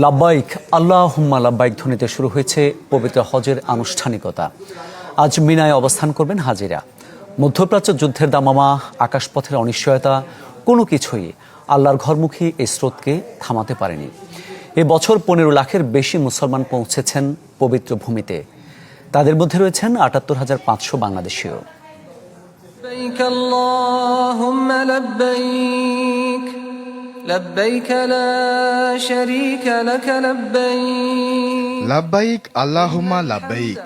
লাব্বাইক আল্লাহুম্মা লাব্বাইক ধ্বনিতে শুরু হয়েছে পবিত্র হজের আনুষ্ঠানিকতা। আজ মিনায় অবস্থান করবেন হাজিরা। মধ্যপ্রাচ্য যুদ্ধের দামামা, আকাশপথের অনিশ্চয়তা, কোনো কিছুই আল্লাহর ঘরমুখী এই স্রোতকে থামাতে পারেনি। এবছর 15 লাখের বেশি মুসলমান পৌঁছেছেন পবিত্র ভূমিতে। তাদের মধ্যে রয়েছেন ৭৮,৫০০ বাংলাদেশীয়। لبيك لا شريك لك لبيك লাব্বাইক আল্লাহুম্মা লাব্বাইক,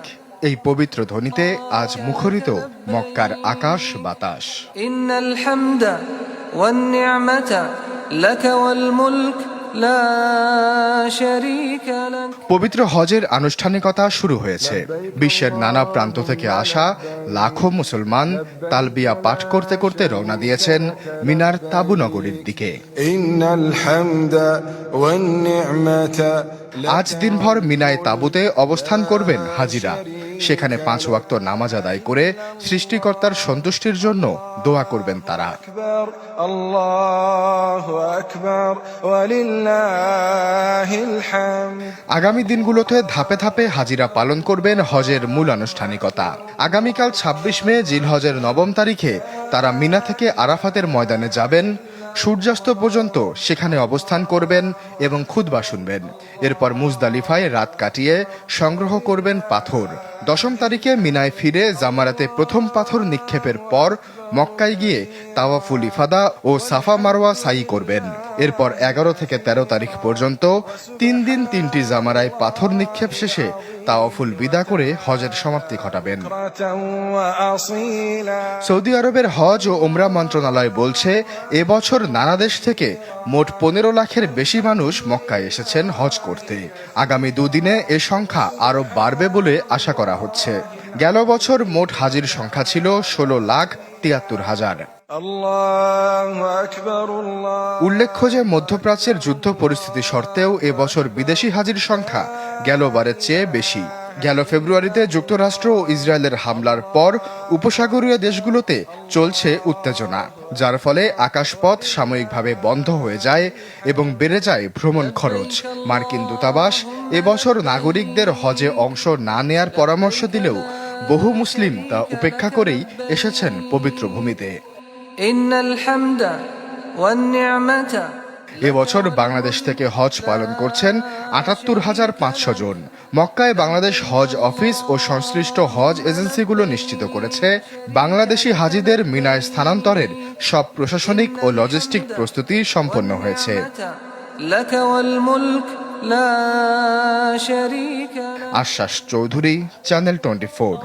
এই পবিত্র ধ্বনিতে আজ মুখরিত মক্কার আকাশ বাতাস। ইন্নাল হামদা ওয়ান নি'মাতা লাকা ওয়াল মুলক লা শারীকা লাক। পবিত্র হজের আনুষ্ঠানিকতা শুরু হয়েছে। বিশ্বের নানা প্রান্ত থেকে আসা লাখো মুসলমান তালবিয়া পাঠ করতে করতে রওনা দিয়েছেন মিনার তাবু নগরীর দিকে। ইন্নাল হামদা ওয়ান নি'মাতা। আজ দিনভর মিনায় তাঁবুতে অবস্থান করবেন হাজিরা। সেখানে 5 ওয়াক্ত নামাজ আদায় করে সৃষ্টিকর্তার সন্তুষ্টির জন্য দোয়া করবেন তারা। আল্লাহু আকবার ওয়া লিল্লাহিল হামদ। আগামী দিনগুলোতে ধাপে ধাপে হাজিরা পালন করবেন হজের মূল আনুষ্ঠানিকতা। আগামীকাল 26 মে জিলহজের 9 তারিখে তারা মিনা থেকে আরাফাতের ময়দানে যাবেন। সূর্যাস্ত পর্যন্ত সেখানে অবস্থান করবেন এবং খুতবা শুনবেন। এরপর মুজদালিফায় রাত কাটিয়ে সংগ্রহ করবেন পাথর। 10 তারিখে মিনায় ফিরে জামারাতে প্রথম পাথর নিক্ষেপের পর মক্কায় গিয়ে তাওয়াফুল ইফাদা ও সাফা মারওয়া সাই করবেন। এরপর 11 থেকে 13 তারিখ পর্যন্ত 3 দিন 3টি জামারায় পাথর নিক্ষেপ শেষে তাওয়াফুল বিদা করে হজের সমাপ্তি ঘটাবেন। সৌদি আরবের হজ ও উমরা মন্ত্রণালয় বলছে, এবছর নানা দেশ থেকে মোট 15 লাখের বেশি মানুষ মক্কায় এসেছেন হজ করতে। আগামী দুদিনে এ সংখ্যা আরো বাড়বে বলে আশা করা হচ্ছে। গেল বছর মোট হাজির সংখ্যা ছিল 16,73,000। উল্লেখ্য যে মধ্যপ্রাচ্যের যুদ্ধ পরিস্থিতি সত্ত্বেও এবছর বিদেশি হাজির সংখ্যা গেলবারের চেয়ে বেশি। গেল ফেব্রুয়ারিতে যুক্তরাষ্ট্র ও ইসরায়েলের হামলার পর উপসাগরীয় দেশগুলোতে চলছে উত্তেজনা, যার ফলে আকাশপথ সাময়িকভাবে বন্ধ হয়ে যায় এবং বেড়ে যায় ভ্রমণ খরচ। মার্কিন দূতাবাস এবছর নাগরিকদের হজে অংশ না নেয়ার পরামর্শ দিলেও বহু মুসলিম তা উপেক্ষা করেই এসেছেন পবিত্র ভূমিতে। ইন্নাল হামদা ওয়ান নি'মাতা। এবছর বাংলাদেশ থেকে হজ পালন করছেন ৭৮,৫০০ জন। মক্কায় বাংলাদেশ হজ অফিস ও সংশ্লিষ্ট হজ এজেন্সিগুলো নিশ্চিত করেছে, বাংলাদেশি হাজিদের মিনায় স্থানান্তরের সব প্রশাসনিক ও লজিস্টিক প্রস্তুতি সম্পন্ন হয়েছে। আশ্বাস চৌধুরী, চ্যানেল 24।